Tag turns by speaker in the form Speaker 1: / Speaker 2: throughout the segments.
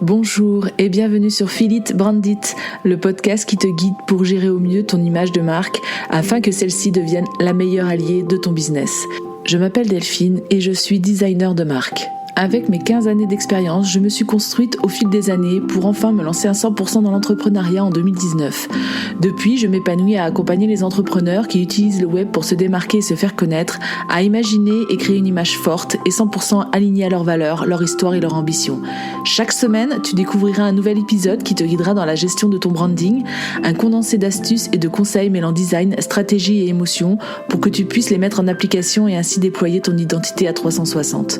Speaker 1: Bonjour et bienvenue sur Feel It, Brand It, le podcast qui te guide pour gérer au mieux ton image de marque afin que celle-ci devienne la meilleure alliée de ton business. Je m'appelle Delphine et je suis designer de marque. Avec mes 15 années d'expérience, je me suis construite au fil des années pour enfin me lancer à 100% dans l'entrepreneuriat en 2019. Depuis, je m'épanouis à accompagner les entrepreneurs qui utilisent le web pour se démarquer et se faire connaître, à imaginer et créer une image forte et 100% alignée à leurs valeurs, leur histoire et leur ambition. Chaque semaine, tu découvriras un nouvel épisode qui te guidera dans la gestion de ton branding, un condensé d'astuces et de conseils mêlant design, stratégie et émotion pour que tu puisses les mettre en application et ainsi déployer ton identité à 360.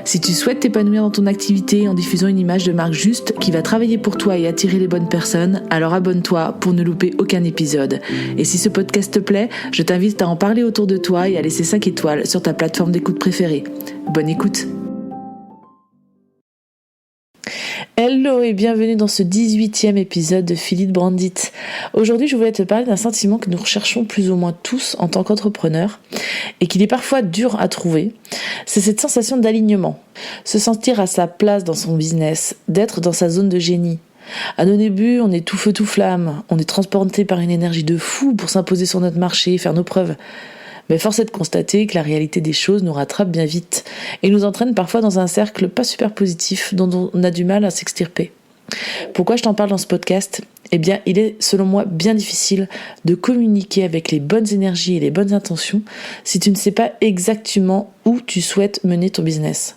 Speaker 1: Si tu souhaites t'épanouir dans ton activité en diffusant une image de marque juste qui va travailler pour toi et attirer les bonnes personnes, alors abonne-toi pour ne louper aucun épisode. Et si ce podcast te plaît, je t'invite à en parler autour de toi et à laisser 5 étoiles sur ta plateforme d'écoute préférée. Bonne écoute! Hello et bienvenue dans ce 18e épisode de Feel It, Brand It. Aujourd'hui, je voulais te parler d'un sentiment que nous recherchons plus ou moins tous en tant qu'entrepreneurs et qu'il est parfois dur à trouver. C'est cette sensation d'alignement, se sentir à sa place dans son business, d'être dans sa zone de génie. À nos débuts, on est tout feu tout flamme, on est transporté par une énergie de fou pour s'imposer sur notre marché et faire nos preuves. Mais force est de constater que la réalité des choses nous rattrape bien vite et nous entraîne parfois dans un cercle pas super positif dont on a du mal à s'extirper. Pourquoi je t'en parle dans ce podcast ? Eh bien, il est selon moi bien difficile de communiquer avec les bonnes énergies et les bonnes intentions si tu ne sais pas exactement où tu souhaites mener ton business.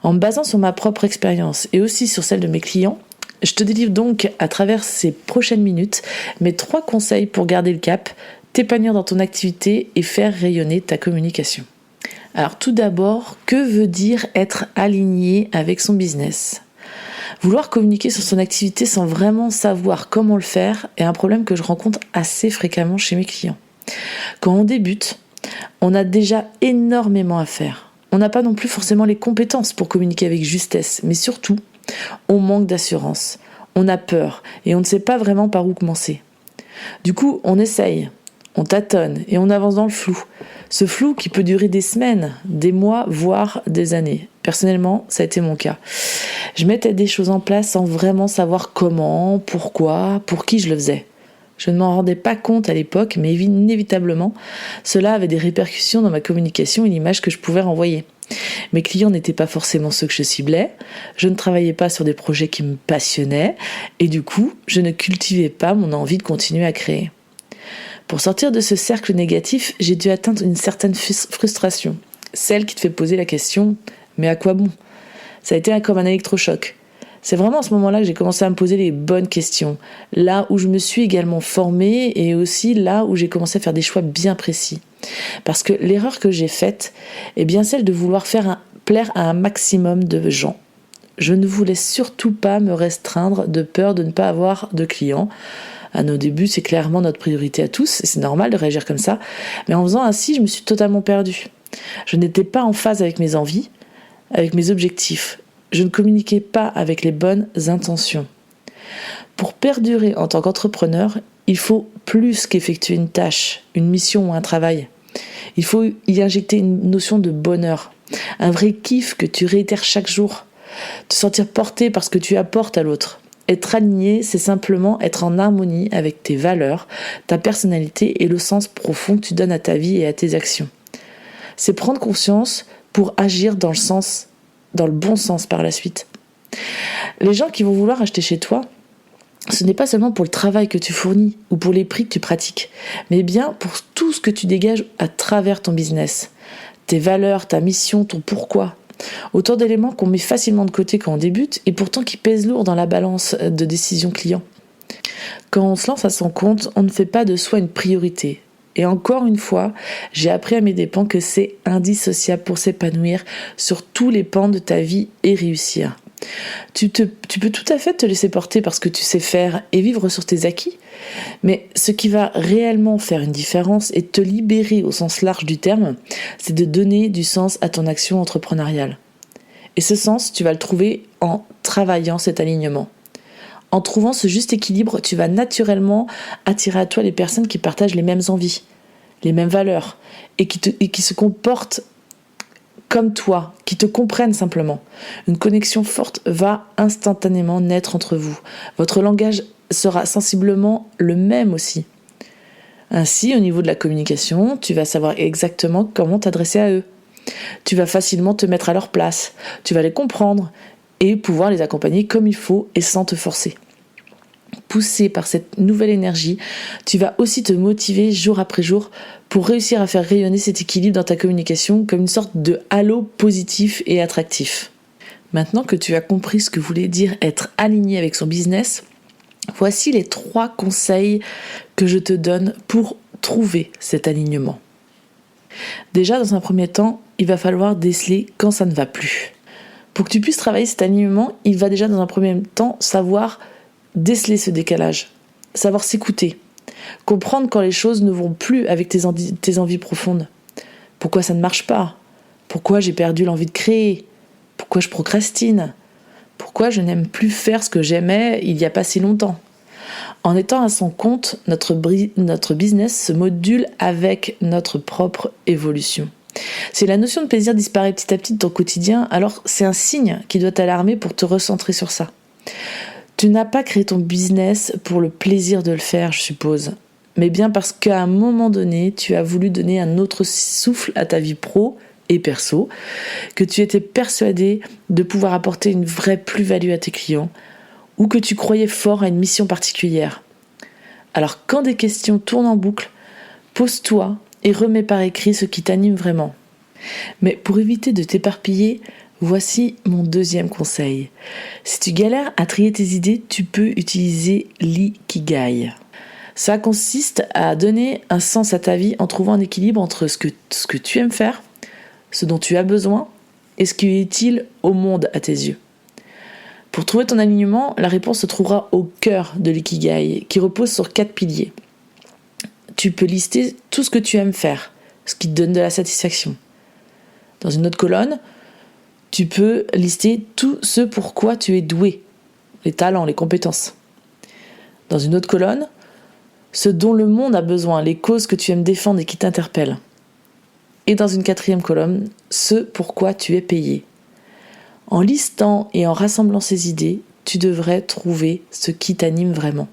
Speaker 1: En me basant sur ma propre expérience et aussi sur celle de mes clients, je te délivre donc à travers ces prochaines minutes mes 3 conseils pour garder le cap, t'épanouir dans ton activité et faire rayonner ta communication. Alors tout d'abord, que veut dire être aligné avec son business ? Vouloir communiquer sur son activité sans vraiment savoir comment le faire est un problème que je rencontre assez fréquemment chez mes clients. Quand on débute, on a déjà énormément à faire. On n'a pas non plus forcément les compétences pour communiquer avec justesse, mais surtout, on manque d'assurance. On a peur et on ne sait pas vraiment par où commencer. Du coup, on essaye. On tâtonne et on avance dans le flou. Ce flou qui peut durer des semaines, des mois, voire des années. Personnellement, ça a été mon cas. Je mettais des choses en place sans vraiment savoir comment, pourquoi, pour qui je le faisais. Je ne m'en rendais pas compte à l'époque, mais inévitablement, cela avait des répercussions dans ma communication et l'image que je pouvais renvoyer. Mes clients n'étaient pas forcément ceux que je ciblais, je ne travaillais pas sur des projets qui me passionnaient, et du coup, je ne cultivais pas mon envie de continuer à créer. Pour sortir de ce cercle négatif, j'ai dû atteindre une certaine frustration. Celle qui te fait poser la question « mais à quoi bon ?» Ça a été comme un électrochoc. C'est vraiment à ce moment-là que j'ai commencé à me poser les bonnes questions. Là où je me suis également formée et aussi là où j'ai commencé à faire des choix bien précis. Parce que l'erreur que j'ai faite est bien celle de vouloir plaire à un maximum de gens. Je ne voulais surtout pas me restreindre de peur de ne pas avoir de clients. À nos débuts, c'est clairement notre priorité à tous, et c'est normal de réagir comme ça. Mais en faisant ainsi, je me suis totalement perdue. Je n'étais pas en phase avec mes envies, avec mes objectifs. Je ne communiquais pas avec les bonnes intentions. Pour perdurer en tant qu'entrepreneur, il faut plus qu'effectuer une tâche, une mission ou un travail. Il faut y injecter une notion de bonheur, un vrai kiff que tu réitères chaque jour. Te sentir porté parce que tu apportes à l'autre. Être aligné, c'est simplement être en harmonie avec tes valeurs, ta personnalité et le sens profond que tu donnes à ta vie et à tes actions. C'est prendre conscience pour agir dans le bon sens par la suite. Les gens qui vont vouloir acheter chez toi, ce n'est pas seulement pour le travail que tu fournis ou pour les prix que tu pratiques, mais bien pour tout ce que tu dégages à travers ton business. Tes valeurs, ta mission, ton pourquoi. Autant d'éléments qu'on met facilement de côté quand on débute et pourtant qui pèsent lourd dans la balance de décision client. Quand on se lance à son compte, on ne fait pas de soi une priorité. Et encore une fois, j'ai appris à mes dépens que c'est indissociable pour s'épanouir sur tous les pans de ta vie et réussir. Tu peux tout à fait te laisser porter parce que tu sais faire et vivre sur tes acquis, mais ce qui va réellement faire une différence et te libérer au sens large du terme, c'est de donner du sens à ton action entrepreneuriale. Et ce sens, tu vas le trouver en travaillant cet alignement. En trouvant ce juste équilibre, tu vas naturellement attirer à toi les personnes qui partagent les mêmes envies, les mêmes valeurs et qui se comportent comme toi, qui te comprennent simplement. Une connexion forte va instantanément naître entre vous. Votre langage sera sensiblement le même aussi. Ainsi, au niveau de la communication, tu vas savoir exactement comment t'adresser à eux. Tu vas facilement te mettre à leur place, tu vas les comprendre et pouvoir les accompagner comme il faut et sans te forcer. Poussé par cette nouvelle énergie, tu vas aussi te motiver jour après jour pour réussir à faire rayonner cet équilibre dans ta communication comme une sorte de halo positif et attractif. Maintenant que tu as compris ce que voulait dire être aligné avec son business, voici les 3 conseils que je te donne pour trouver cet alignement. Déjà, dans un premier temps, il va falloir déceler quand ça ne va plus. Pour que tu puisses travailler cet alignement, il va déjà dans un premier temps savoir déceler ce décalage, savoir s'écouter, comprendre quand les choses ne vont plus avec tes envies profondes. Pourquoi ça ne marche pas ? Pourquoi j'ai perdu l'envie de créer ? Pourquoi je procrastine ? Pourquoi je n'aime plus faire ce que j'aimais il n'y a pas si longtemps ? En étant à son compte, notre business se module avec notre propre évolution. Si la notion de plaisir disparaît petit à petit de ton quotidien, alors c'est un signe qui doit t'alarmer pour te recentrer sur ça. Tu n'as pas créé ton business pour le plaisir de le faire, je suppose, mais bien parce qu'à un moment donné, tu as voulu donner un autre souffle à ta vie pro et perso, que tu étais persuadé de pouvoir apporter une vraie plus-value à tes clients, ou que tu croyais fort à une mission particulière. Alors quand des questions tournent en boucle, pose-toi et remets par écrit ce qui t'anime vraiment. Mais pour éviter de t'éparpiller, voici mon 2e conseil. Si tu galères à trier tes idées, tu peux utiliser l'ikigai. Ça consiste à donner un sens à ta vie en trouvant un équilibre entre ce que tu aimes faire, ce dont tu as besoin et ce qui est utile au monde à tes yeux. Pour trouver ton alignement, la réponse se trouvera au cœur de l'ikigai, qui repose sur 4 piliers. Tu peux lister tout ce que tu aimes faire, ce qui te donne de la satisfaction. Dans une autre colonne, tu peux lister tout ce pour quoi tu es doué, les talents, les compétences. Dans une autre colonne, ce dont le monde a besoin, les causes que tu aimes défendre et qui t'interpellent. Et dans une 4e colonne, ce pour quoi tu es payé. En listant et en rassemblant ces idées, tu devrais trouver ce qui t'anime vraiment.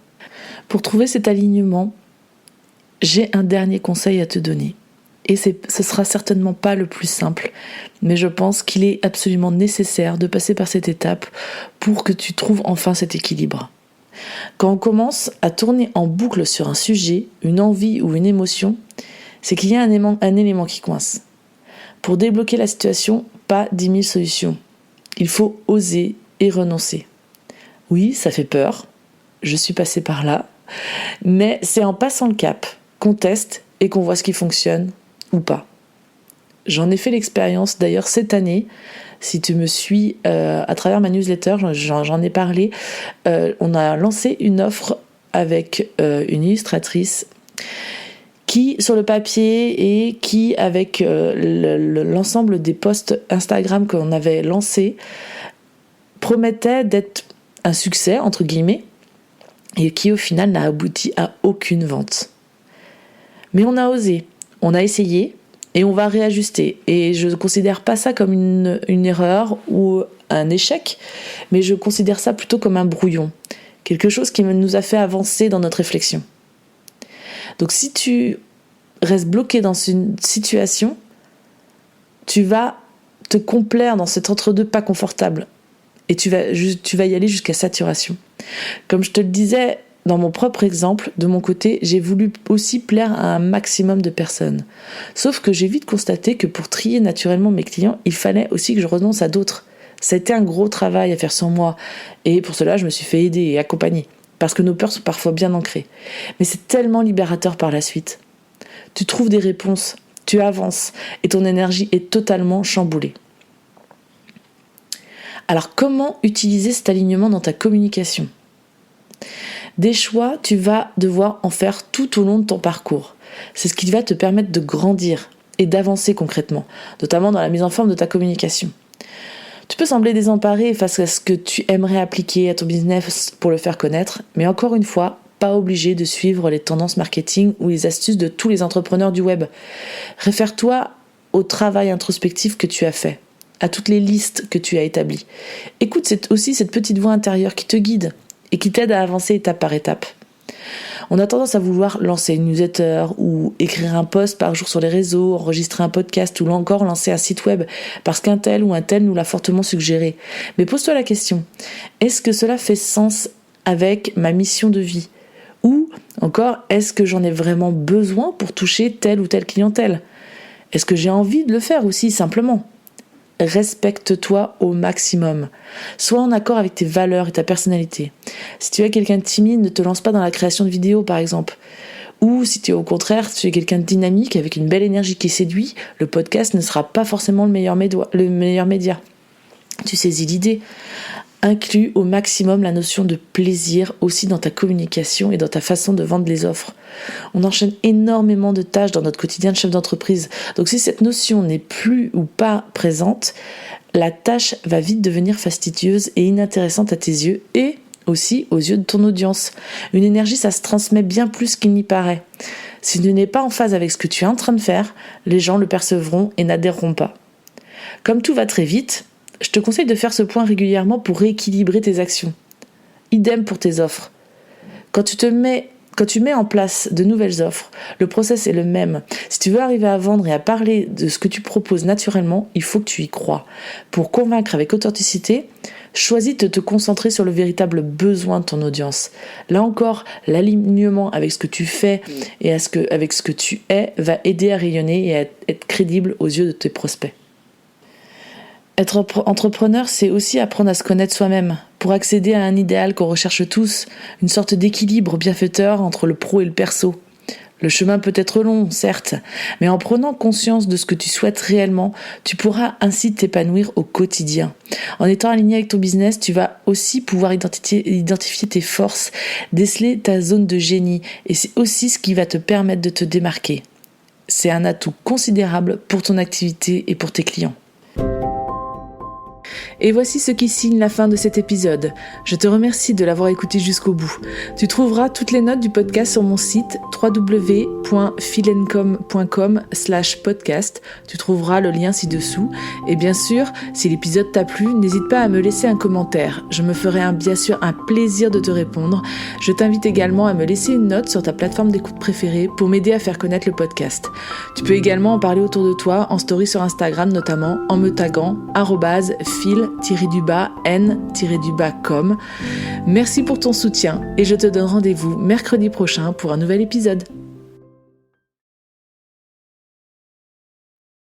Speaker 1: Pour trouver cet alignement, j'ai un dernier conseil à te donner. Et ce sera certainement pas le plus simple, mais je pense qu'il est absolument nécessaire de passer par cette étape pour que tu trouves enfin cet équilibre. Quand on commence à tourner en boucle sur un sujet, une envie ou une émotion, c'est qu'il y a un élément qui coince. Pour débloquer la situation, pas 10 000 solutions. Il faut oser et renoncer. Oui, ça fait peur, je suis passée par là, mais c'est en passant le cap qu'on teste et qu'on voit ce qui fonctionne ou pas. J'en ai fait l'expérience d'ailleurs cette année. Si tu me suis à travers ma newsletter, j'en ai parlé. On a lancé une offre avec une illustratrice qui, sur le papier et qui, avec l'ensemble des posts Instagram qu'on avait lancés, promettait d'être un succès, entre guillemets, et qui au final n'a abouti à aucune vente. Mais on a osé, on a essayé, et on va réajuster. Et je ne considère pas ça comme une erreur ou un échec, mais je considère ça plutôt comme un brouillon, quelque chose qui nous a fait avancer dans notre réflexion. Donc si tu restes bloqué dans une situation, tu vas te complaire dans cet entre-deux pas confortable et tu vas y aller jusqu'à saturation. Comme je te le disais, dans mon propre exemple, de mon côté, j'ai voulu aussi plaire à un maximum de personnes. Sauf que j'ai vite constaté que pour trier naturellement mes clients, il fallait aussi que je renonce à d'autres. Ça a été un gros travail à faire sans moi et pour cela, je me suis fait aider et accompagner. Parce que nos peurs sont parfois bien ancrées. Mais c'est tellement libérateur par la suite. Tu trouves des réponses, tu avances, et ton énergie est totalement chamboulée. Alors comment utiliser cet alignement dans ta communication ? Des choix, tu vas devoir en faire tout au long de ton parcours. C'est ce qui va te permettre de grandir et d'avancer concrètement, notamment dans la mise en forme de ta communication. Tu peux sembler désemparé face à ce que tu aimerais appliquer à ton business pour le faire connaître, mais encore une fois, pas obligé de suivre les tendances marketing ou les astuces de tous les entrepreneurs du web. Réfère-toi au travail introspectif que tu as fait, à toutes les listes que tu as établies. Écoute aussi cette petite voix intérieure qui te guide et qui t'aide à avancer étape par étape. On a tendance à vouloir lancer une newsletter ou écrire un post par jour sur les réseaux, enregistrer un podcast ou encore lancer un site web parce qu'un tel ou un tel nous l'a fortement suggéré. Mais pose-toi la question, est-ce que cela fait sens avec ma mission de vie ? Ou encore, est-ce que j'en ai vraiment besoin pour toucher telle ou telle clientèle ? Est-ce que j'ai envie de le faire aussi simplement ? Respecte-toi au maximum. Sois en accord avec tes valeurs et ta personnalité. Si tu es quelqu'un de timide, ne te lance pas dans la création de vidéos par exemple. Ou si tu es au contraire, tu es quelqu'un de dynamique avec une belle énergie qui séduit, le podcast ne sera pas forcément le meilleur média. Tu saisis l'idée. Inclus au maximum la notion de plaisir aussi dans ta communication et dans ta façon de vendre les offres. On enchaîne énormément de tâches dans notre quotidien de chef d'entreprise. Donc si cette notion n'est plus ou pas présente, la tâche va vite devenir fastidieuse et inintéressante à tes yeux et aussi aux yeux de ton audience. Une énergie, ça se transmet bien plus qu'il n'y paraît. Si tu n'es pas en phase avec ce que tu es en train de faire, les gens le percevront et n'adhéreront pas. Comme tout va très vite, je te conseille de faire ce point régulièrement pour rééquilibrer tes actions. Idem pour tes offres. Quand tu mets en place de nouvelles offres, le process est le même. Si tu veux arriver à vendre et à parler de ce que tu proposes naturellement, il faut que tu y crois. Pour convaincre avec authenticité, choisis de te concentrer sur le véritable besoin de ton audience. Là encore, l'alignement avec ce que tu fais et avec ce que tu es va aider à rayonner et à être crédible aux yeux de tes prospects. Être entrepreneur, c'est aussi apprendre à se connaître soi-même pour accéder à un idéal qu'on recherche tous, une sorte d'équilibre bienfaiteur entre le pro et le perso. Le chemin peut être long, certes, mais en prenant conscience de ce que tu souhaites réellement, tu pourras ainsi t'épanouir au quotidien. En étant aligné avec ton business, tu vas aussi pouvoir identifier tes forces, déceler ta zone de génie, et c'est aussi ce qui va te permettre de te démarquer. C'est un atout considérable pour ton activité et pour tes clients. Et voici ce qui signe la fin de cet épisode. Je te remercie de l'avoir écouté jusqu'au bout. Tu trouveras toutes les notes du podcast sur mon site www.philencom.com/podcast. Tu trouveras le lien ci-dessous. Et bien sûr, si l'épisode t'a plu, n'hésite pas à me laisser un commentaire. Je me ferai bien sûr un plaisir de te répondre. Je t'invite également à me laisser une note sur ta plateforme d'écoute préférée pour m'aider à faire connaître le podcast. Tu peux également en parler autour de toi en story sur Instagram notamment en me taguant @fil_n_com. Merci pour ton soutien et je te donne rendez-vous mercredi prochain pour un nouvel épisode.